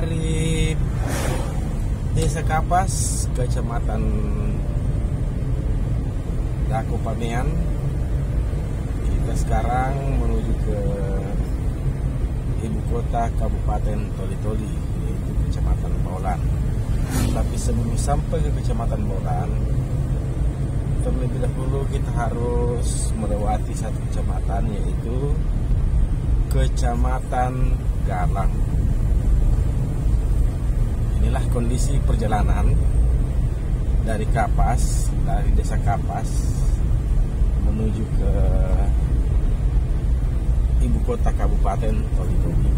dari Desa Kapas, Kecamatan Daku Pamean. Kita sekarang menuju ke ibu kota Kabupaten Toli-Toli, yaitu Kecamatan Baulan. Tapi sebelum sampai ke Kecamatan Baulan, terlebih dahulu kita harus melewati satu kecamatan, yaitu Kecamatan Galang. Inilah kondisi perjalanan dari Kapas, dari Desa Kapas menuju ke ibu kota Kabupaten Toli-Toli.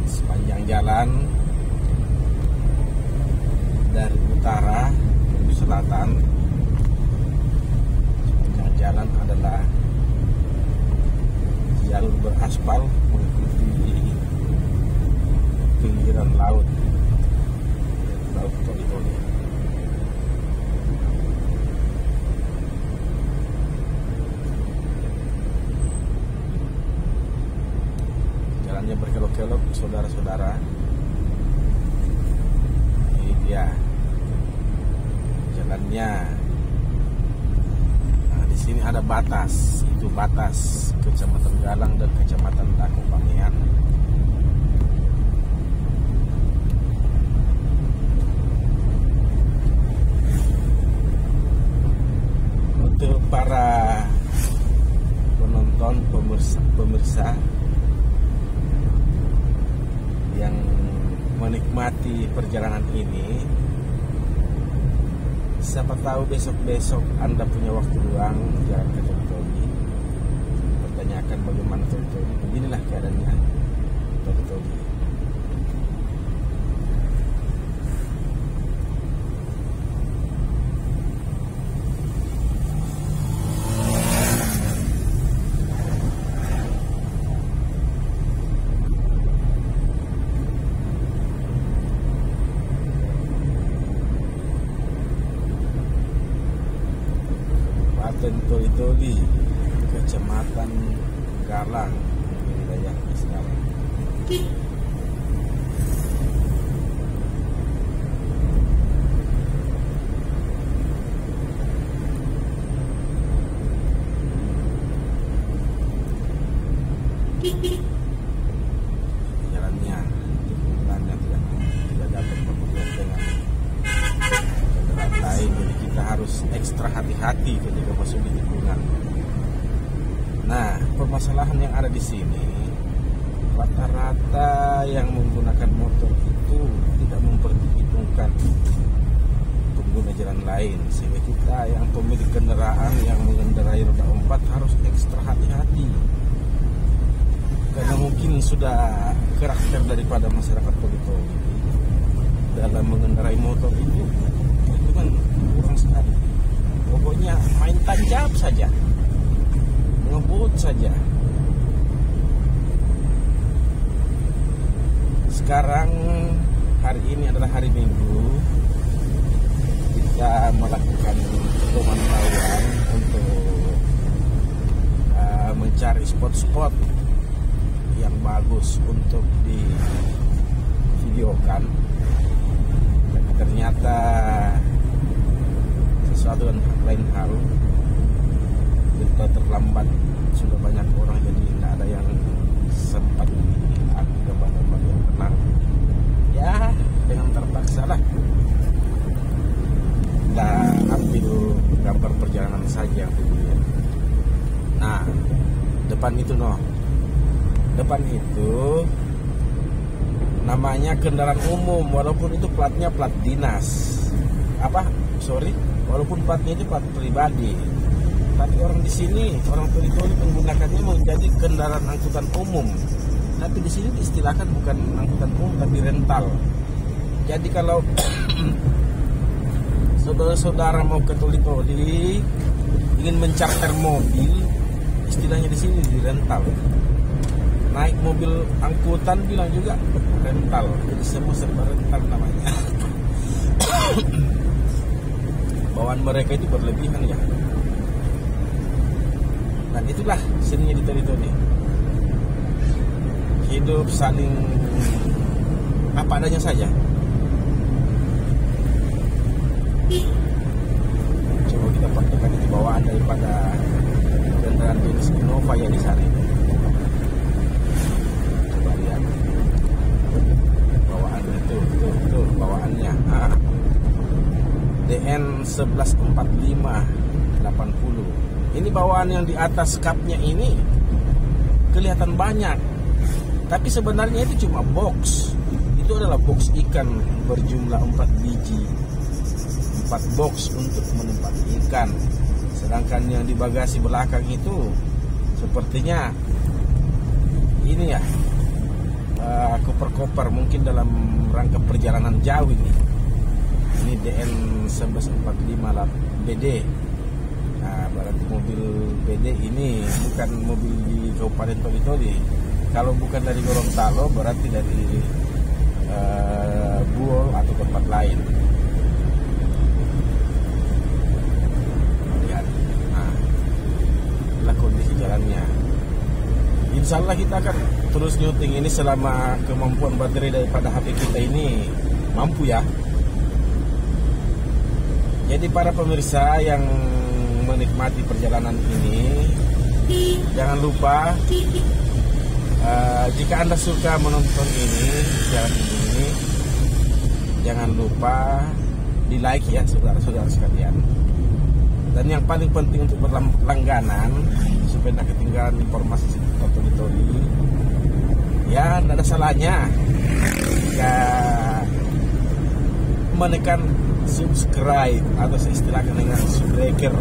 Sepanjang jalan dari utara menuju selatan, sepanjang jalan adalah jalur beraspal mengikuti pinggiran laut, Laut Toli-Toli. Jalannya berkelok-kelok, saudara-saudara. Ini dia jalannya. Nah, di sini ada batas, itu batas Kecamatan Galang dan Kecamatan Daku Pamean. Untuk para penonton, pemirsa yang menikmati perjalanan ini, siapa tahu besok-besok Anda punya waktu luang jalan ke Toli-Toli, pertanyakan bagaimana Toli-Toli. Beginilah keadaannya Toli-Toli. Toli-Toli, Kecamatan Galang, wilayah sekarang. Jalannya, tikungannya tidak dapat berhubungan dengan kendaraan lain, jadi kita harus ekstra hati-hati ketika masuk di tikungan. Nah, permasalahan yang ada di sini, rata-rata yang menggunakan motor itu tidak memperhitungkan pengguna jalan lain, sehingga kita yang pemilik kendaraan yang mengendarai roda 4 harus ekstra hati-hati. Karena mungkin sudah karakter daripada masyarakat Toli-Toli dalam mengendarai motor itu kan kurang sekali. Pokoknya main tancap saja, ngebut saja. Sekarang hari ini adalah hari Minggu. Kita melakukan pemantauan untuk mencari spot-spot yang bagus untuk divideokan. Dan ternyata sesuatu dan lain hal, kita terlambat, sudah banyak orang, jadi tidak ada yang sempat aku gambar-gambar yang tenang. Ya, dengan terpaksa lah kita ambil gambar perjalanan saja yang dilihat. Nah, depan itu depan itu namanya kendaraan umum, walaupun itu platnya plat dinas. Walaupun platnya itu plat pribadi, tapi orang di sini, orang Toli-Toli menggunakannya menjadi kendaraan angkutan umum. Tapi di sini diistilahkan bukan angkutan umum, tapi rental. Jadi kalau saudara-saudara mau ke Toli-Toli, ingin mencarter mobil, istilahnya di sini di rental. Naik mobil angkutan bilang juga rental. Jadi semua serba rental namanya. Bawaan mereka itu berlebihan ya. Dan itulah seninya di Toli-Toli. hidup saling apa adanya saja. Coba kita praktekkan itu bawaan daripada kendaraan jenis Innova ya di sana. Coba lihat bawaan itu, tuh bawaannya. DN 1145 80. Ini bawaan yang di atas kapnya ini kelihatan banyak, tapi sebenarnya itu cuma box. Itu adalah box ikan berjumlah 4 biji, 4 box untuk menempati ikan. Sedangkan yang di bagasi belakang itu sepertinya ini ya, koper-koper mungkin dalam rangka perjalanan jauh ini. Ini DN 1145 BD. Nah, berarti mobil BD ini bukan mobil di Kabupaten Toli-Toli. Kalau bukan dari Gorontalo berarti dari Buol atau tempat lain. Lihat, nah, inilah kondisi jalannya. Insya Allah kita akan terus nyuting ini selama kemampuan baterai daripada HP kita ini mampu ya. Jadi para pemirsa yang menikmati perjalanan ini, jangan lupa jika Anda suka menonton ini, jalan ini, jangan lupa di like ya saudara-saudara sekalian. Dan yang paling penting untuk berlangganan supaya tidak ketinggalan informasi seputar Toli-Toli, ya tidak ada salahnya jika menekan subscribe atau istilahnya dengan subscriber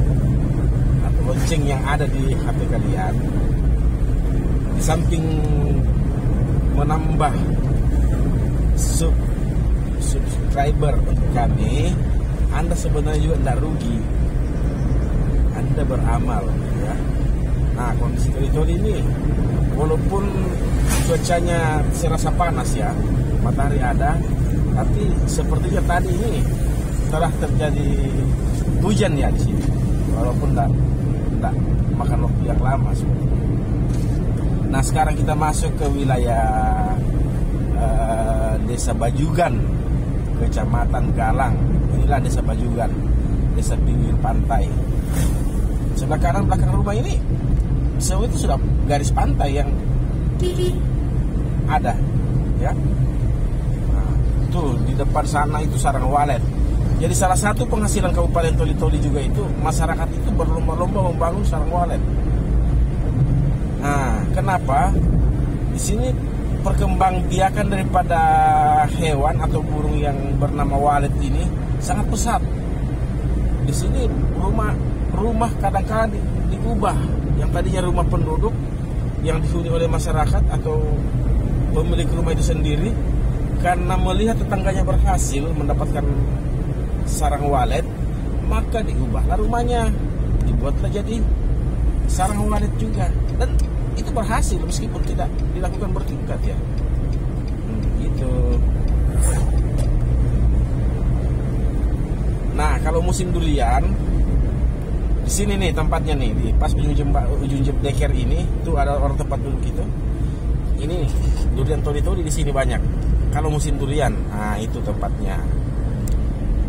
atau lonceng yang ada di HP kalian. Di samping menambah subscriber untuk kami, Anda sebenarnya juga tidak rugi. Anda beramal ya. Nah, kondisi Toli-Toli ini walaupun cuacanya serasa panas ya, matahari ada, tapi sepertinya tadi ini telah terjadi hujan ya di sini. Walaupun tidak makan waktu yang lama seperti itu. Nah, sekarang kita masuk ke wilayah Desa Bajugan, Kecamatan Galang. Inilah Desa Bajugan, desa pinggir pantai. Sebelah kanan belakang rumah ini, itu sudah garis pantai yang ada, ya. Nah, tuh di depan sana itu sarang walet. Jadi salah satu penghasilan Kabupaten Toli-Toli juga itu masyarakat itu berlomba-lomba membangun sarang walet. Nah, kenapa? Di sini perkembangbiakan daripada hewan atau burung yang bernama walet ini sangat pesat. Di sini rumah kadang-kadang diubah, yang tadinya rumah penduduk yang dihuni oleh masyarakat atau pemilik rumah itu sendiri, karena melihat tetangganya berhasil mendapatkan sarang walet, maka diubahlah rumahnya, dibuatlah jadi sarang walet juga. Dan itu berhasil meskipun tidak dilakukan bertingkat ya. Gitu. Nah, kalau musim durian di sini nih tempatnya nih, di pas ujung deker ini tuh ada orang tempat duduk itu. Ini durian Toli-Toli di sini banyak. Kalau musim durian, nah itu tempatnya.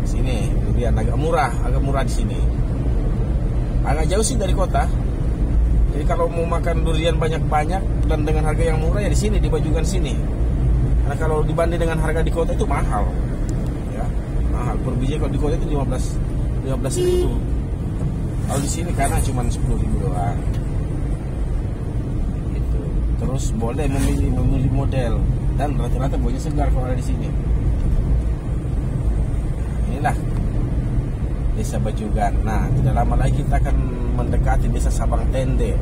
Sini durian agak murah di sini. Agak jauh sih dari kota. Jadi kalau mau makan durian banyak-banyak dan dengan harga yang murah ya di sini, di Bajugan sini. Karena kalau dibanding dengan harga di kota itu mahal. Ya, mahal. Per biji kalau di kota itu 15.000. Kalau di sini karena cuma 10.000 doang. Gitu. Terus boleh memilih model dan rata-rata buahnya segar kalau ada di sini. Inilah Desa Bajugan. Nah, tidak lama lagi kita akan mendekati Desa Sabang Tende.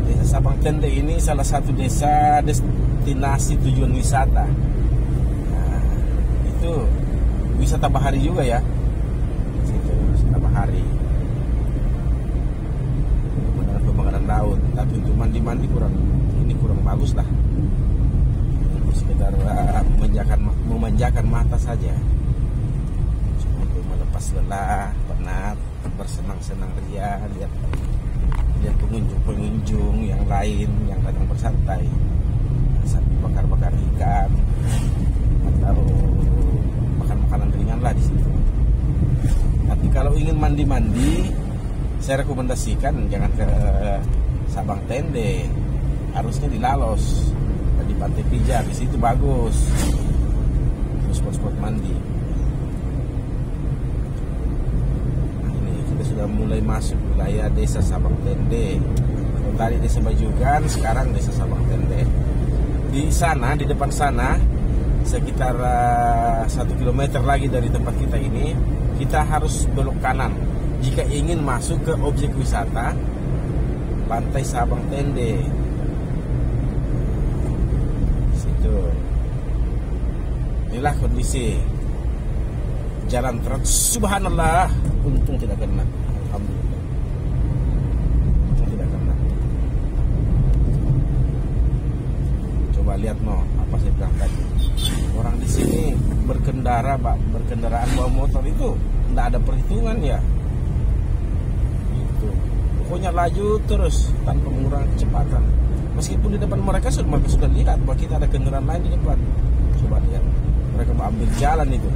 Desa Sabang Tende ini salah satu desa destinasi tujuan wisata. Nah, itu wisata bahari juga ya. Itu wisata bahari. Pemandangan laut, tapi untuk mandi kurang bagus lah. Sekedar memanjakan mata saja. Untuk melepas lelah, penat, bersenang-senang ria, lihat pengunjung yang lain yang datang bersantai, sambil bakar-bakar ikan atau makan makanan ringan lah di situ. Tapi kalau ingin mandi-mandi, saya rekomendasikan jangan ke Sabang Tende, harusnya di Lalos, di Pantai Pijar. Di situ bagus, spot-spot mandi. Nah, ini kita sudah mulai masuk wilayah Desa Sabang Tende. Tadi Desa Bajugan, sekarang Desa Sabang Tende. Di sana, di depan sana, sekitar 1 kilometer lagi dari tempat kita ini, kita harus belok kanan jika ingin masuk ke objek wisata Pantai Sabang Tende. Situ. Inilah kondisi jalan trans. Subhanallah, untung tidak kena. Alhamdulillah. Untung tidak kena. Coba lihat apa saya bilang tadi. Orang di sini berkendaraan bawa motor itu tidak ada perhitungan ya. Itu. Pokoknya laju terus tanpa mengurangi kecepatan. Meskipun di depan mereka sudah lihat bahwa kita ada kendaraan lain di depan. Coba lihat, mereka mau ambil jalan itu.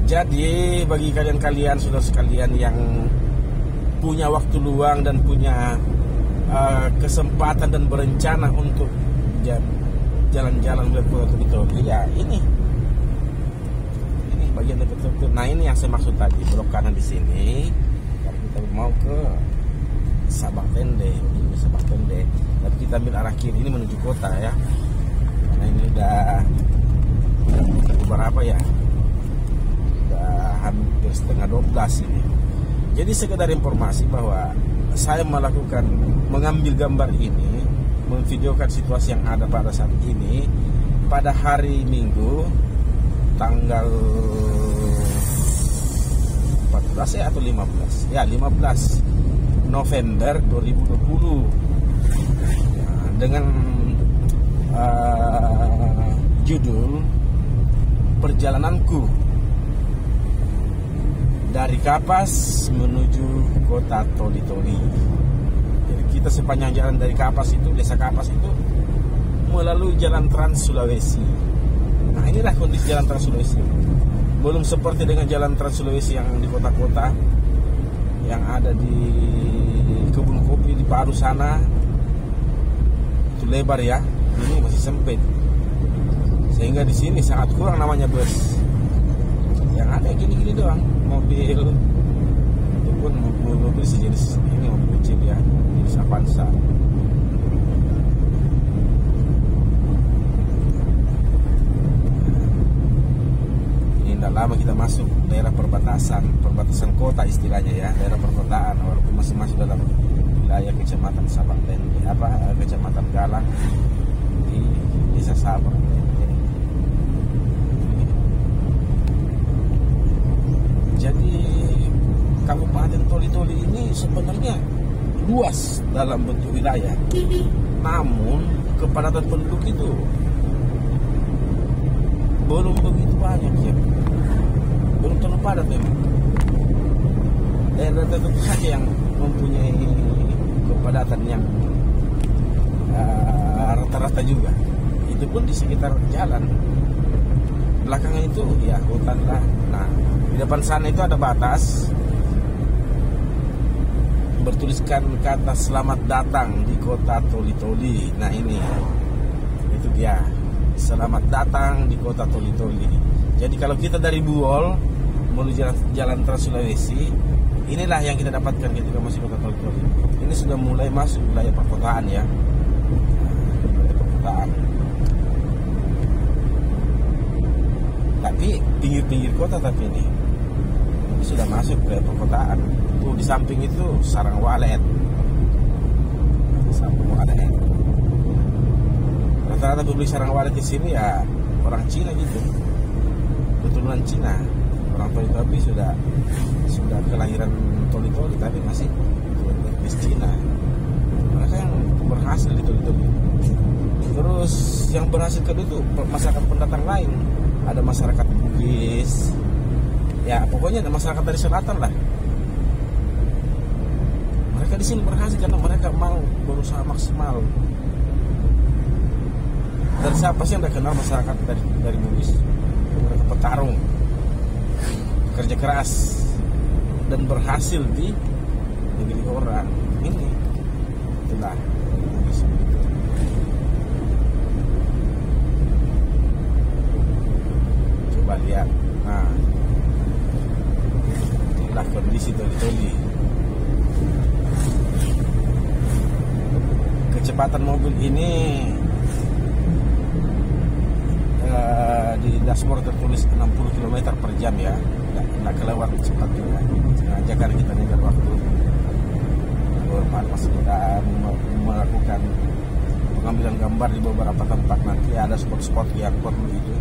Jadi bagi kalian-kalian, saudara sekalian yang punya waktu luang dan punya kesempatan dan berencana untuk jalan-jalan ke Kota Toli-Toli, ya ini bagian dekat. Nah, ini yang saya maksud tadi, belok kanan di sini. Kalau kita mau ke Sabang Tende, ini Sabang Tende. Tapi kita ambil arah kiri ini menuju kota ya. Nah, ini udah berapa ya? Udah hampir setengah 12 ini. Jadi sekedar informasi bahwa saya mengambil gambar ini, memvideokan situasi yang ada pada saat ini pada hari Minggu tanggal 14 ya atau 15? Ya, 15 November 2020. Nah, dengan judul Perjalananku dari Kapas menuju Kota Toli-Toli. Jadi kita sepanjang jalan dari Kapas itu, Desa Kapas itu, melalui jalan Trans Sulawesi. Nah, inilah kondisi jalan Trans Sulawesi. Belum seperti dengan jalan Trans Sulawesi yang di kota-kota, yang ada di kebun kopi di Paru sana. Itu lebar ya. Ini masih sempit. Sehingga di sini sangat kurang namanya bus. Yang ada gini-gini doang, mobil. Itu pun mobil sejenis ini, mobil kecil ya, jenis Avanza. Tidak lama kita masuk daerah perbatasan kota istilahnya ya, daerah perkotaan, walaupun masih masuk dalam wilayah Kecamatan Sabang Tende, Kecamatan Galang di Desa Sabang Tende. Jadi Kabupaten Toli-Toli ini sebenarnya luas dalam bentuk wilayah, namun kepadatan penduduk itu belum begitu banyak ya. Belum terlalu padat memang. Daerah tertentu saja yang mempunyai kepadatan yang rata-rata juga. Itu pun di sekitar jalan. Belakangnya itu ya hutan lah. Nah, di depan sana itu ada batas bertuliskan kata selamat datang di Kota Toli-Toli. Nah, ini itu dia, selamat datang di Kota Toli-Toli. Jadi kalau kita dari Buol menuju jalan Trans Sulawesi, inilah yang kita dapatkan ketika masih Kota Toli-Toli. Ini sudah mulai masuk wilayah perkotaan ya, wilayah perkotaan. Tapi pinggir-pinggir kota, tapi ini sudah masuk ke perkotaan. Tuh di samping itu Sarang Walet. Sarang Walet. Rata-rata pembeli Sarang Walet di sini ya orang Cina gitu, keturunan Cina. Orang Toli-Toli sudah kelahiran Toli-Toli tapi masih etnis Cina. Mereka yang berhasil di Toli-Toli. Terus yang berhasil kedua itu masyarakat pendatang lain. Ada masyarakat Bugis. Ya pokoknya ada masyarakat dari selatan lah. Maka di sini berhasil karena mereka mau berusaha maksimal. Dan siapa sih yang tidak kenal masyarakat dari Bugis? Mereka petarung, kerja keras, dan berhasil di negeri orang. Ini itulah Bugis. Coba lihat. Nah, inilah kondisi Toli-Toli. Kecepatan mobil ini di dashboard tertulis 60 km per jam ya. Tidak kelewat cepat juga. Sengaja kan kita ngejar waktu. Masih kita melakukan pengambilan gambar di beberapa tempat. Nanti ada spot-spot yang perlu itu.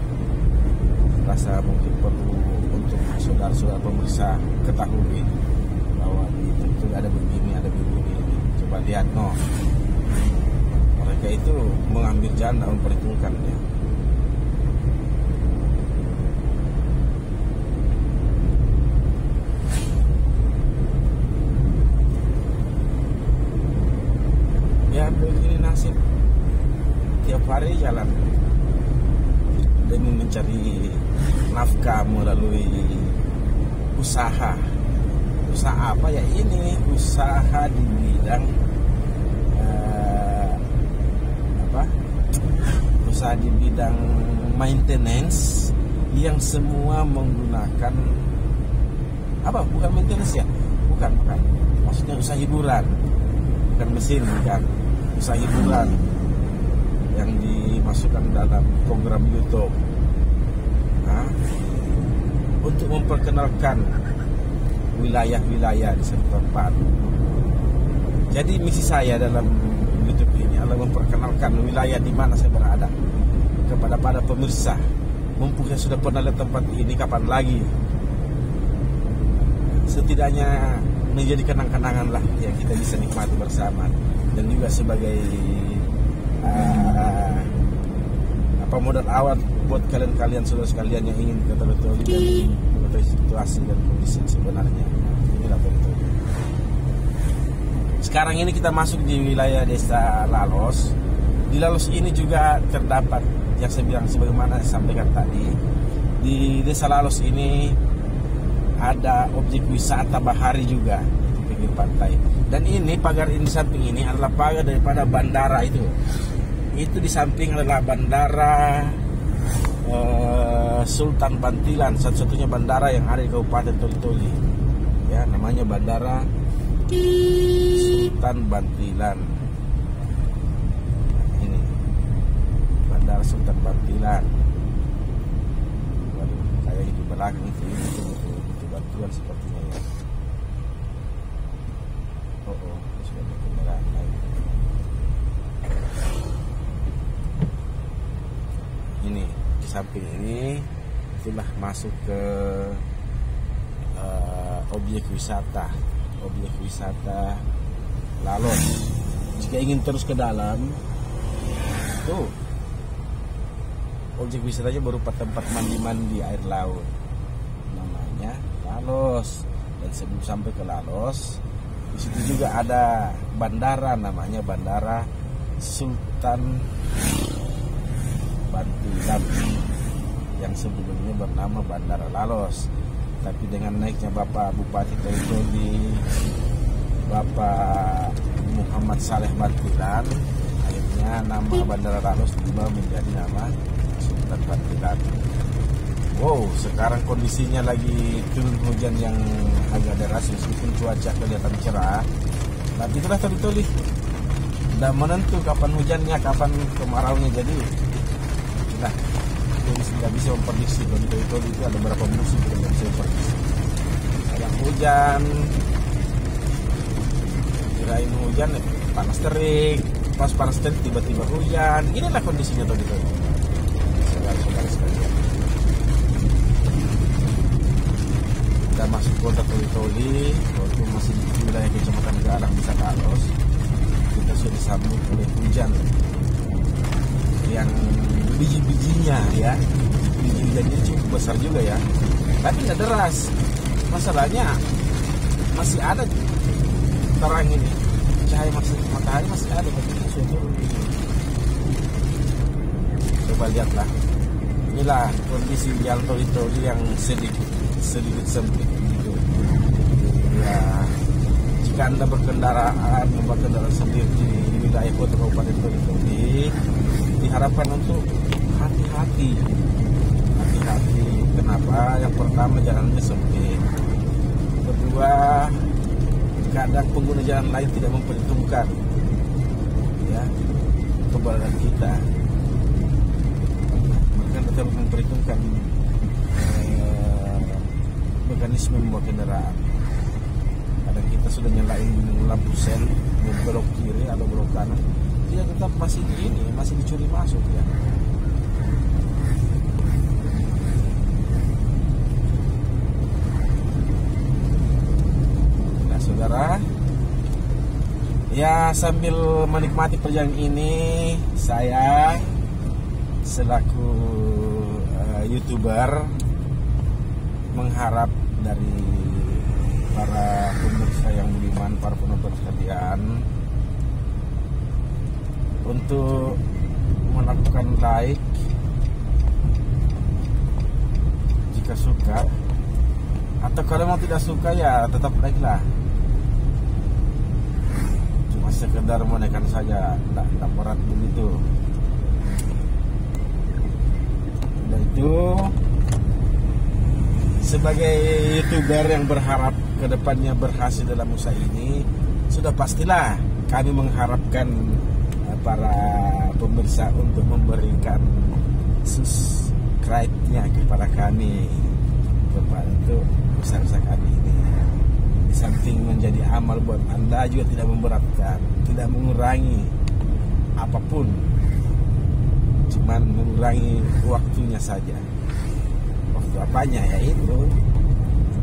Rasa mungkin perlu untuk saudara-saudara pemirsa ketahui bahwa itu ada begini. Coba lihat no. Mereka itu mengambil jalan dan memperhitungkan ya. Ya begini nasib, tiap hari jalan demi mencari nafkah melalui usaha apa ya, ini usaha di bidang usaha di bidang maintenance yang semua menggunakan bukan maintenance ya, bukan maksudnya usaha hiburan, bukan mesin, bukan usaha hiburan yang dimasukkan dalam program YouTube untuk memperkenalkan wilayah-wilayah di setempat. Jadi misi saya dalam YouTube ini adalah memperkenalkan wilayah di mana saya berada kepada para pemirsa. Mumpung saya sudah pernah lihat tempat ini, kapan lagi? Setidaknya menjadi kenang-kenangan lah yang kita bisa nikmati bersama, dan juga sebagai modal awal buat kalian saudara sekalian yang ingin ke Toli-Toli dan mengetahui situasi dan kondisi sebenarnya. Inilah Toli-Toli. Sekarang ini kita masuk di wilayah desa Lalos. Di Lalos ini juga terdapat yang saya bilang sebagaimana saya sampaikan tadi. Di desa Lalos ini ada objek wisata bahari juga di pinggir pantai. Dan ini pagar ini di samping ini adalah pagar daripada bandara itu. Itu di samping adalah bandara Sultan Bantilan, satu-satunya bandara yang ada di Kabupaten Toli-Toli. Ya, namanya Bandara Sultan Bantilan. Ini Bandara Sultan Bantilan. Waduh, kayak di belakang itu bantuan sepertinya ya. Sudah ada kendaraan lain. Ini di samping ini itulah masuk ke objek wisata Lalos. Jika ingin terus ke dalam, tuh objek wisatanya berupa tempat mandi air laut, namanya Lalos. Dan sebelum sampai ke Lalos, di situ juga ada bandara, namanya Bandara Sultan Bantilan, yang sebelumnya bernama Bandara Lalos. Tapi dengan naiknya Bapak Bupati Toli-Toli, Bapak Muhammad Saleh Bantilan, akhirnya nama Bandara Lalos diubah menjadi nama Sultan Bantilan. Wow, sekarang kondisinya lagi turun hujan yang agak deras, meskipun cuaca kelihatan cerah. Tapi itulah Toli-Toli, tidak menentu kapan hujannya, kapan kemaraunya. Jadi nah, tidak bisa memprediksi. Toli-Toli itu ada beberapa musim yang tidak bisa memprediksi. Kadang hujan, kirain hujan, panas terik, pas panas terik tiba-tiba hujan. Inilah kondisinya Toli-Toli, saudara-saudara sekalian. Kita masuk kota Toli-Toli, waktu masih di wilayah Kecamatan Galang, Desa Lalos. Kita sudah disambut oleh hujan yang biji-bijinya ya, biji-bijinya cukup besar juga ya, tapi nggak deras. Masalahnya masih ada terang ini, cahaya matahari masih ada, tapi sudah coba lihatlah. Inilah kondisi jalan tol itu yang sedikit sempit gitu. Ya, jika Anda berkendaraan sendiri di wilayah kota Kabupaten Toli, diharapkan untuk hati-hati. Kenapa? Yang pertama, jalannya sempit. Kedua, kadang pengguna jalan lain tidak memperhitungkan ya keberadaan kita. Mereka tetap memperhitungkan mekanisme membawa kendaraan. Kadang kita sudah nyalain lampu sen, belok kiri atau belok kanan, dia tetap masih dicuri masuk ya. Saudara, ya sambil menikmati perjalanan ini, saya selaku YouTuber mengharap dari para pemirsa yang budiman, para penonton sekalian, untuk melakukan like jika suka, atau kalau mau tidak suka ya tetap like lah. Sekedar menekan saja, tidak berat begitu. Dan itu sebagai YouTuber yang berharap kedepannya berhasil dalam usaha ini, sudah pastilah kami mengharapkan para pemirsa untuk memberikan subscribe-nya kepada kami, kepada untuk usaha kami ini. Di samping menjadi amal buat Anda, juga tidak memberatkan, tidak mengurangi apapun, cuman mengurangi waktunya saja. Waktu apanya? Yaitu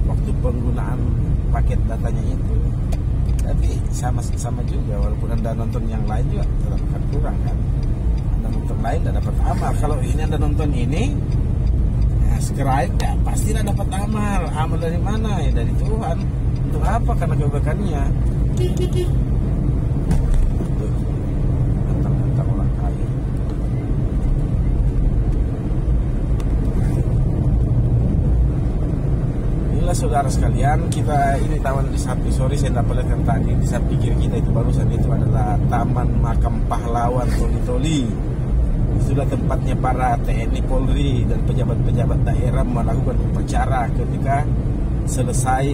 waktu penggunaan paket datanya itu. Tapi sama juga, walaupun Anda nonton yang lain juga tetap akan kurang kan. Anda nonton lain tidak dapat amal. Kalau ini Anda nonton ini, subscribe ya pasti tidak dapat amal. Amal dari mana? Ya dari Tuhan. Untuk apa? Karena kebaikannya. Antar orang kaya. Inilah saudara sekalian, kita ini taman di samping, sorry saya tidak perlihatkan tadi, di samping kiri kita itu barusan itu adalah Taman Makam Pahlawan Toli. Itulah tempatnya para TNI, Polri dan pejabat-pejabat daerah melakukan upacara ketika selesai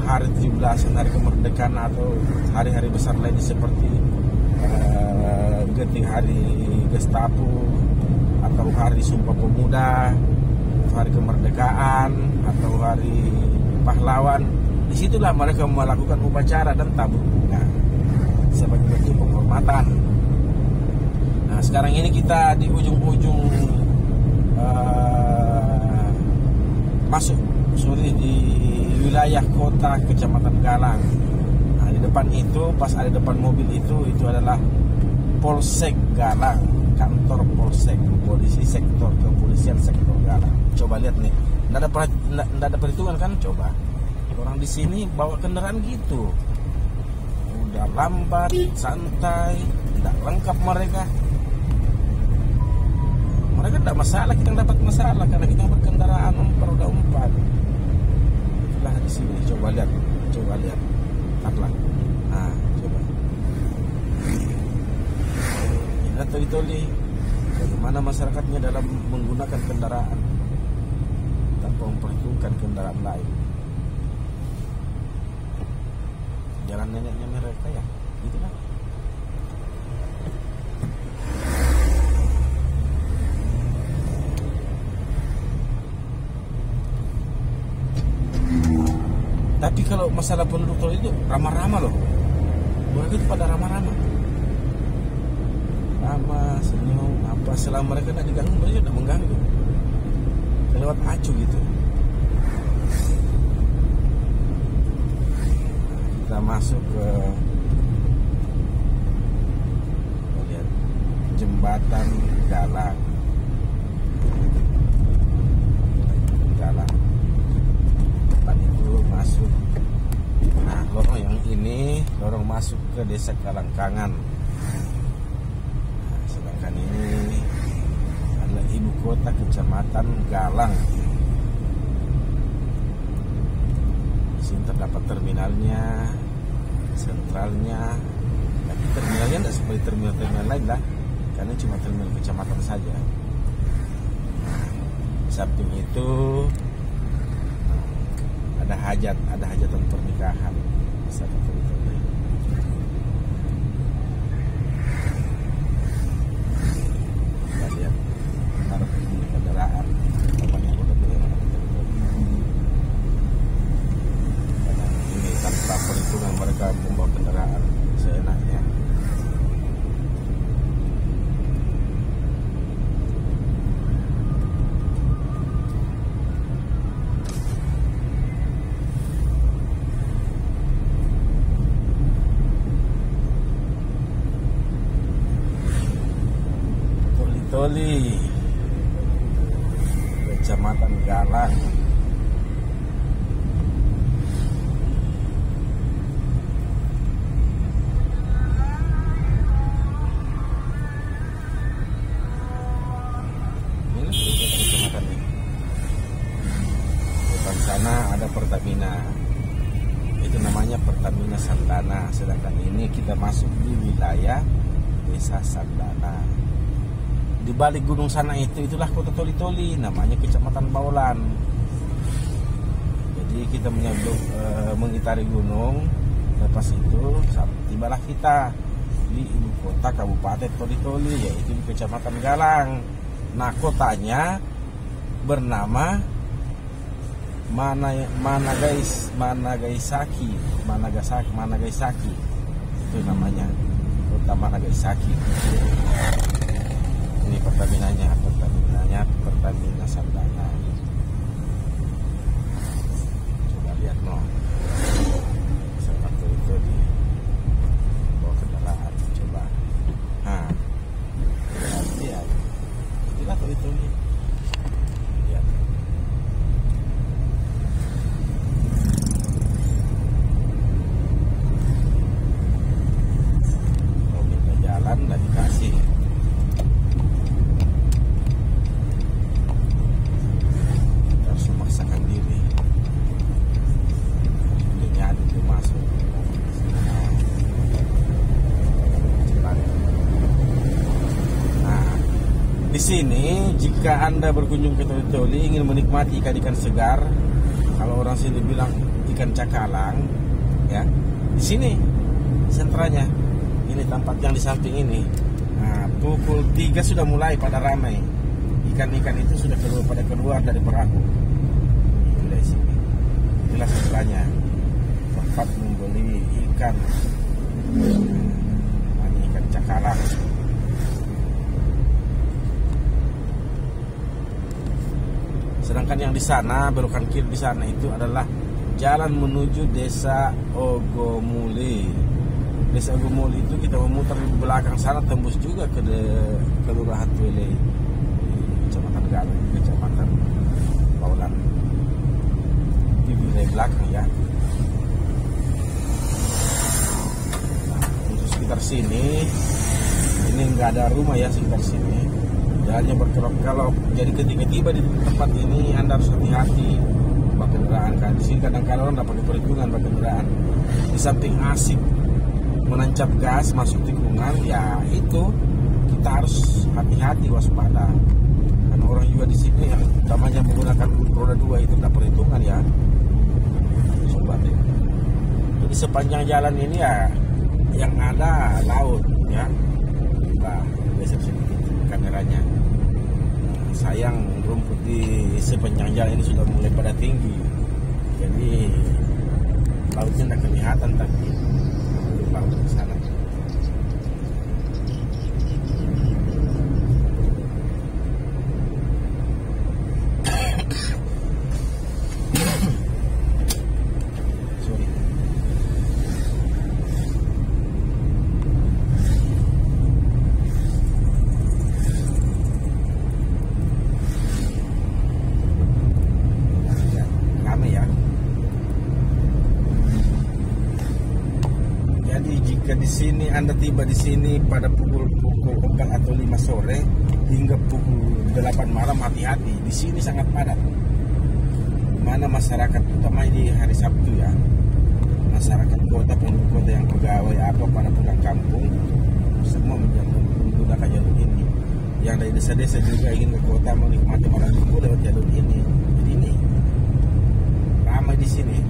hari 17-an, hari kemerdekaan atau hari-hari besar lainnya seperti genting hari Gestapo atau hari Sumpah Pemuda, hari kemerdekaan atau hari pahlawan. Disitulah mereka melakukan upacara dan tabur bunga sebagai bentuk penghormatan. Nah, sekarang ini kita di ujung-ujung di wilayah kota Kecamatan Galang. Nah, di depan itu, pas ada depan mobil itu adalah Polsek Galang, kantor Polsek, polisi sektor kepolisian sektor Galang. Coba lihat nih, nggak ada perhitungan kan? Coba orang di sini bawa kendaraan gitu, udah lambat, santai, tidak lengkap mereka. Mereka tidak masalah, kita dapat masalah karena kita berkendaraan roda 4. Itulah di sini, coba lihat, lihatlah. Nah, coba. Inilah Toli-Toli, bagaimana masyarakatnya dalam menggunakan kendaraan tanpa memperhitungkan kendaraan lain. Jalan neneknya mereka ya, gitulah. Tapi kalau masalah penduduk tol itu ramah-ramah loh. Mereka itu pada ramah-ramah. Ramah, senyum, apa, selama mereka tidak diganggu, mereka tidak mengganggu. Lewat acu gitu. Kita masuk ke lihat, jembatan Galang. Masuk. Nah, lorong yang masuk ke desa Kalangkangan. Nah, sedangkan ini adalah ibu kota kecamatan Galang. Di sini terdapat terminalnya, sentralnya. Tapi terminalnya tidak seperti terminal-terminal lain lah, karena cuma terminal kecamatan saja. Nah, di samping itu ada hajatan pernikahan. Bisa kita lihat para pengguna kendaraan. Ini tanpa perhitungan mereka membawa kendaraan seenaknya. Toli Kecamatan Galang. Ini kecamatan ini. Depan sana ada Pertamina. Itu namanya Pertamina Sandana. Sedangkan ini kita masuk di wilayah Desa Sandana. Di balik gunung sana itulah kota Toli-Toli, namanya Kecamatan Baulan. Jadi kita mengitari gunung. Lepas itu tibalah kita di ibu kota Kabupaten Toli-Toli, yaitu di Kecamatan Galang. Nah, kotanya bernama Managaisaki. Itu namanya kota Managaisaki. Ini Pertaminanya Pertamina Sandana. Coba lihat seperti itu di bawa kendaraan. Coba. Nah, lihat. Itulah itu nih. Lihat. Mau minta jalan nggak dikasih. Di sini jika Anda berkunjung ke Toli-Toli ingin menikmati ikan-ikan segar, kalau orang sini bilang ikan cakalang, ya di sini sentranya. Ini tempat yang di samping ini. Nah, pukul 3 sudah mulai pada ramai. Ikan-ikan itu sudah keluar dari perahu. Di sini. Inilah sentranya. Tempat membeli ikan. Ini ikan cakalang. Sedangkan yang di sana, belokan kiri di sana itu adalah jalan menuju Desa Ogomuli. Desa Ogomuli itu kita memutar di belakang sana, tembus juga ke Kelurahan Tuele, Kecamatan Galang, Kecamatan Baulan. Di wilayah belakang ya. Nah, untuk sekitar sini, ini nggak ada rumah ya sekitar sini. Jalannya berkelok-kelok. Jadi ketika tiba di tempat ini Anda harus hati-hati bawa kendaraan. Kan di sini kadang-kadang orang pakai perhitungan bawa kendaraan. Di samping asik menancap gas masuk tikungan, ya itu kita harus hati-hati, waspada. Karena orang juga di sini yang utamanya menggunakan roda 2 itu tidak perhitungan ya. Sobat ya. Jadi sepanjang jalan ini ya yang ada laut ya. Nah, geser sedikit kameranya. Sayang rumput di sepanjang jalan ini sudah mulai pada tinggi, jadi lautnya tidak kelihatan, tapi laut di sana. jika di sini Anda tiba di sini pada pukul 4 atau 5 sore hingga pukul 8 malam, hati-hati. Di sini sangat padat. Mana masyarakat, terutama di hari Sabtu ya, masyarakat kota, penduduk kota yang pegawai apa pada pulang kampung, semua menggunakan jalur ini. Yang dari desa-desa juga ingin ke kota menikmati malam minggu lewat jalur ini. Jadi ini ramai di sini,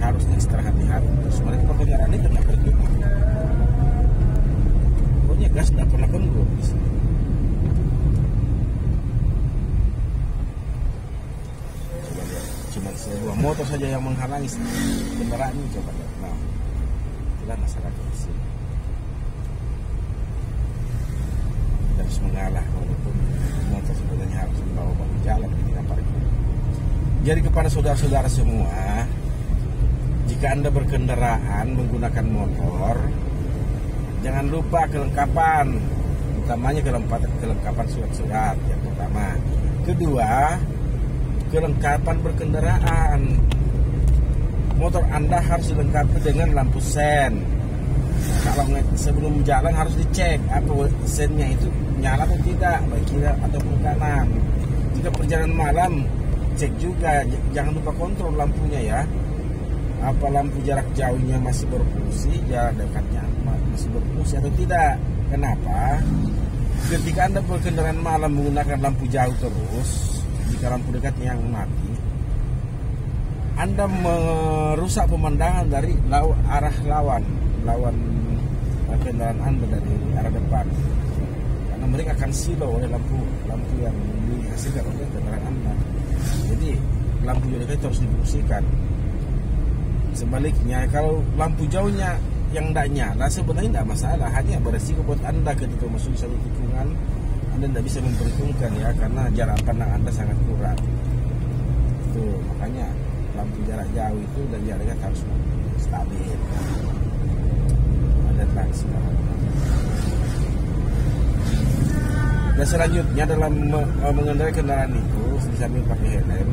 harus ekstra hati-hati. Terus mereka kendaraan itu nggak percuma. Pokoknya gas nggak pernah kendor di sini. Coba lihat, cuma sebuah motor saja yang menghalangi kendaraan ini. Coba lihat, nah, itulah masyarakat di sini. Kita harus mengalah walaupun motor sebenarnya harus membawa bahu jalan di tengah parkir. Jadi kepada saudara-saudara semua, jika Anda berkendaraan menggunakan motor, jangan lupa kelengkapan, utamanya kelengkapan surat-surat yang pertama. Kedua, kelengkapan berkendaraan. Motor Anda harus dilengkapi dengan lampu sen. Kalau sebelum jalan harus dicek apa sennya itu nyala atau tidak, baik kiri ataupun kanan. Jika perjalanan malam, cek juga, jangan lupa kontrol lampunya ya. Apa lampu jarak jauhnya masih berfungsi, jarak dekatnya masih berfungsi atau tidak. Kenapa? Ketika Anda berkendaraan malam menggunakan lampu jauh terus, jika lampu dekatnya yang mati, Anda merusak pemandangan dari arah lawan kendaraan Anda dari arah depan. Karena mereka akan silau oleh lampu yang dihasilkan oleh kendaraan Anda. Jadi lampu jauh dekat harus difungsikan. Sebaliknya, kalau lampu jauhnya yang tidak nyala, sebenarnya tidak masalah, hanya beresiko buat Anda ketika masuk satu tikungan. Anda tidak bisa memperhitungkan ya, karena jarak pandang Anda sangat kurang. Itu makanya lampu jarak jauh itu dan jarak dekat harus stabil. Ada transi. Dan selanjutnya dalam mengendarai kendaraan itu, sambil pakai helm,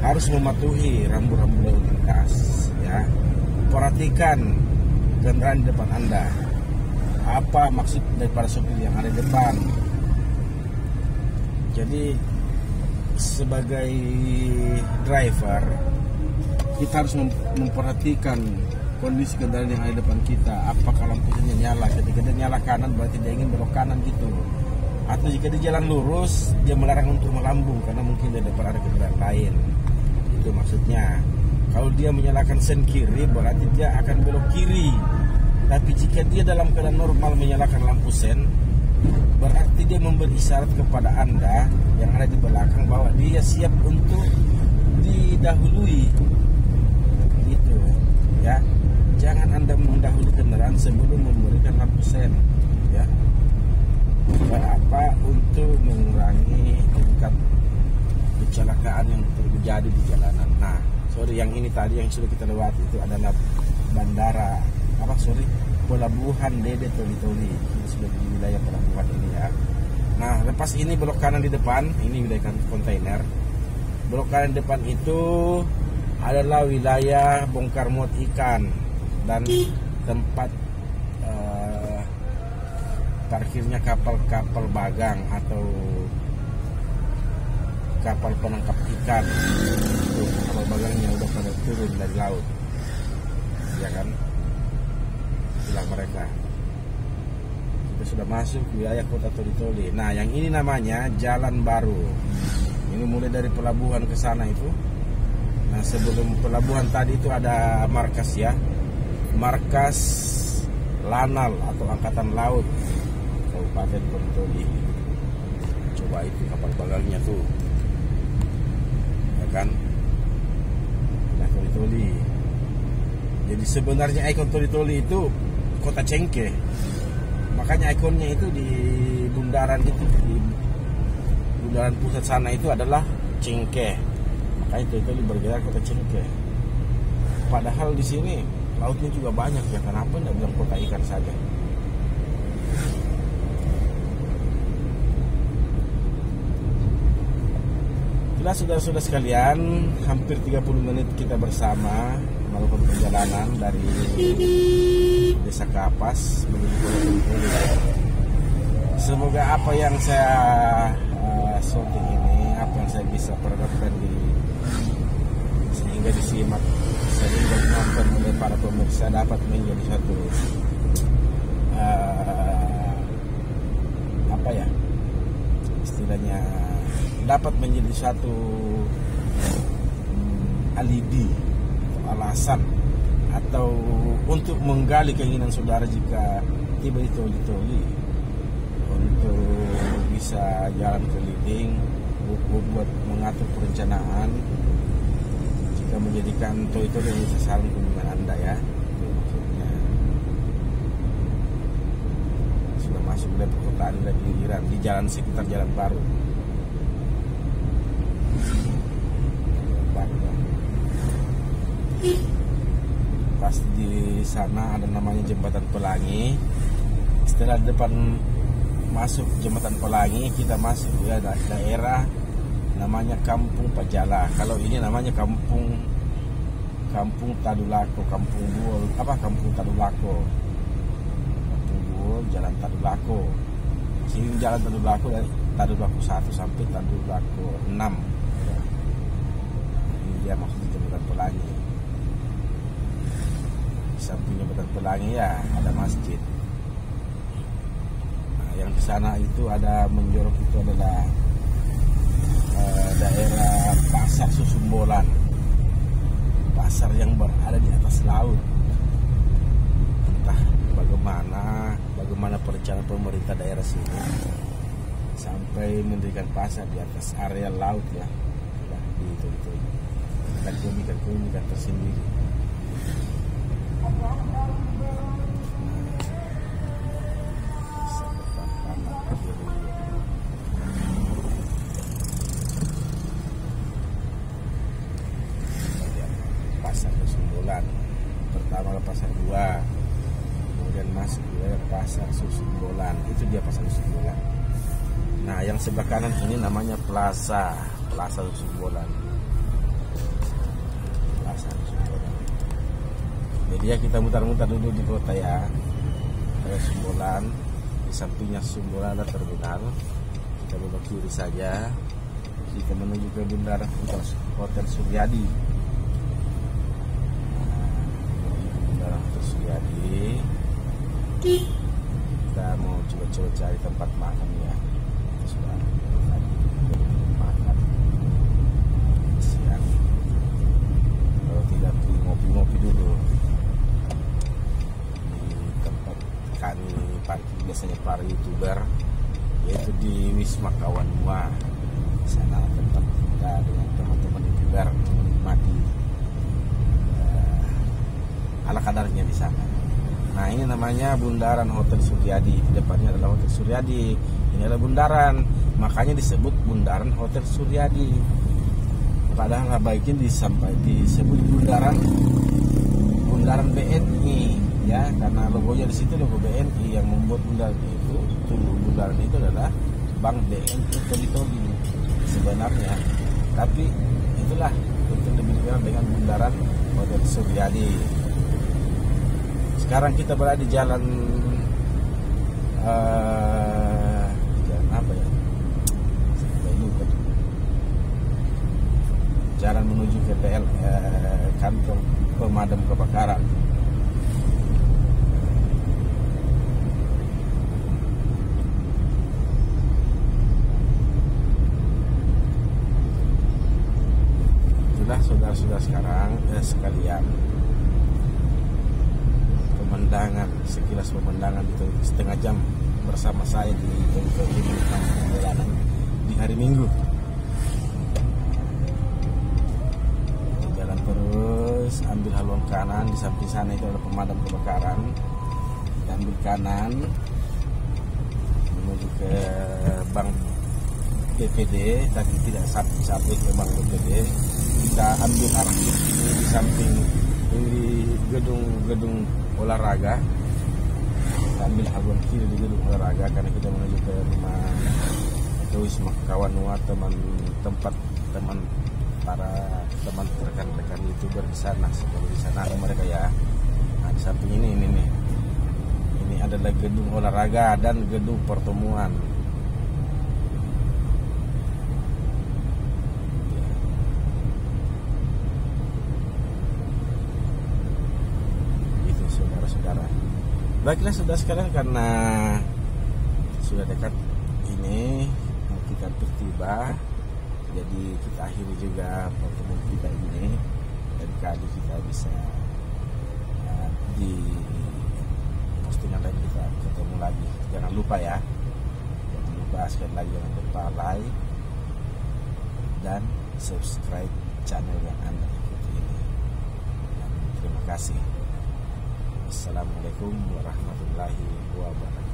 harus mematuhi rambu-rambu lalu lintas. Ya, perhatikan kendaraan di depan Anda. Apa maksud daripada sopir yang ada di depan? Jadi sebagai driver, kita harus memperhatikan kondisi kendaraan yang ada di depan kita. Apakah lampunya nyala? Ketika dia nyala kanan, berarti dia ingin belok kanan gitu. Atau jika dia jalan lurus, dia melarang untuk melambung karena mungkin di depan ada kendaraan lain. Itu maksudnya. Kalau dia menyalakan sen kiri, berarti dia akan belok kiri. Tapi jika dia dalam keadaan normal menyalakan lampu sen, berarti dia memberi isyarat kepada Anda yang ada di belakang bahwa dia siap untuk didahului. Gitu ya. Jangan Anda mendahului kendaraan sebelum memberikan lampu sen, ya. Berapa untuk mengurangi tingkat kecelakaan yang terjadi di jalanan. Nah, yang ini tadi yang sudah kita lewati itu adalah pelabuhan Dede Toli-Toli. Ini sudah di wilayah pelabuhan ini ya. Nah, lepas ini belok kanan di depan, ini wilayah kontainer. Belok kanan depan itu adalah wilayah bongkar muat ikan dan tempat parkirnya kapal-kapal bagang atau kapal penangkap ikan. Itu kapal bagangnya udah pada turun dari laut, ya kan? Itulah mereka. Kita sudah masuk wilayah kota Toli-Toli. Nah, yang ini namanya Jalan Baru. Ini mulai dari pelabuhan ke sana itu. Nah, sebelum pelabuhan tadi itu ada markas ya, markas Lanal atau Angkatan Laut Kabupaten Toli-Toli. Coba itu kapal bagangnya tuh, ya kan? Nah, Toli-Toli. Jadi sebenarnya ikon Toli-Toli itu kota Cengkeh. Makanya ikonnya itu di bundaran itu, di bundaran pusat sana itu adalah Cengkeh. Makanya Toli-Toli bergerak kota Cengkeh. Padahal di sini lautnya juga banyak ya. Kenapa tidak bilang kota ikan saja? Itulah saudara-saudara sekalian, hampir 30 menit kita bersama melakukan perjalanan dari Desa Kapas menuju Bojonegoro. Semoga apa yang saya shooting ini, apa yang saya bisa perlihatkan sehingga disimak, sehingga ditonton oleh para pemirsa dapat menjadi satu apa ya istilahnya, dapat menjadi satu alibi atau alasan atau untuk menggali keinginan saudara jika tiba di toli untuk bisa jalan keliling, buat mengatur perencanaan jika menjadikan tol itu dari sasaran kunjungan Anda ya. Maksudnya sudah masuk dari perkotaan dan pinggiran di jalan sekitar Jalan Baru. Pasti di sana ada namanya Jembatan Pelangi. Setelah depan masuk Jembatan Pelangi, kita masuk ya daerah namanya Kampung Pajala. Kalau ini namanya Kampung Tadulako, Kampung Buol, Kampung Tadulako. Kampung Buol, Jalan Tadulako. Sini Jalan Tadulako dari Tadulako 1 sampai Tadulako 6. Ini dia maksudnya Jembatan Pelangi. Di samping Jembatan Pelangi ya ada masjid. Yang di sana itu ada menjorok itu adalah daerah Pasar Susumbolan, pasar yang berada di atas laut. Entah bagaimana perencanaan pemerintah daerah sini sampai mendirikan pasar di atas area laut ya. Itu dan keunikan tersendiri. Pasar Susumbolan pertama ke Pasar 2, kemudian masuk ke Pasar Susumbolan, itu dia Pasar Susumbolan. Nah yang sebelah kanan ini namanya Plaza Susumbolan. Jadi ya kita mutar-mutar dulu di kota ya. Susumbolan, di sampingnya Susumbolan ada terminal, kita belok kiri saja, kita menuju ke Bundaran Hotel Suryadi. Kita mau coba cari tempat makan ya. Sudah makan siang. Kalau tidak ngopi-ngopi dulu di tempat kami parkir biasanya para YouTuber, yaitu di Wisma Kawanua. Sana tempat kita dengan teman-teman YouTuber menikmati ala kadarnya di sana. Nah ini namanya Bundaran Hotel Suryadi. Di depannya adalah Hotel Suryadi. Ini adalah bundaran, makanya disebut Bundaran Hotel Suryadi. Padahal baiknya disebut Bundaran BNI ya, karena logonya di situ logo BNI. Yang membuat bundaran itu adalah Bank BNI Toli sebenarnya. Tapi itulah itu lebih dikenal dengan Bundaran Hotel Suryadi. Sekarang kita berada di jalan apa ya? Jalan menuju ke kantor pemadam kebakaran. Itulah saudara-saudara sekalian. Sekilas pemandangan itu setengah jam bersama saya di perjalanan di hari Minggu. Jalan terus, ambil haluan kanan, di samping sana itu ada pemadam kebakaran. Kita ambil kanan menuju ke Bank BPD, tapi tidak sampai ke Bank BPD. Kita ambil arah ini di samping ini gedung olahraga. Kita ambil haluan kiri di gedung olahraga karena kita menuju ke rumah ke Wisma Kawanua, tempat rekan-rekan YouTuber di sana. Seperti di sana ada mereka ya. Nah, di samping ini nih adalah gedung olahraga dan gedung pertemuan. Itu saudara-saudara. Baiklah saudara sekalian, karena sudah dekat ini kita bertiba, jadi kita akhiri juga pertemuan kita ini, dan kali kita bisa di postingan lain kita ketemu lagi. Jangan lupa ya, jangan lupa sekali lagi, jangan lupa like dan subscribe channel yang Anda ikuti ini. Dan terima kasih. Assalamualaikum warahmatullahi wabarakatuh.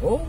Oh,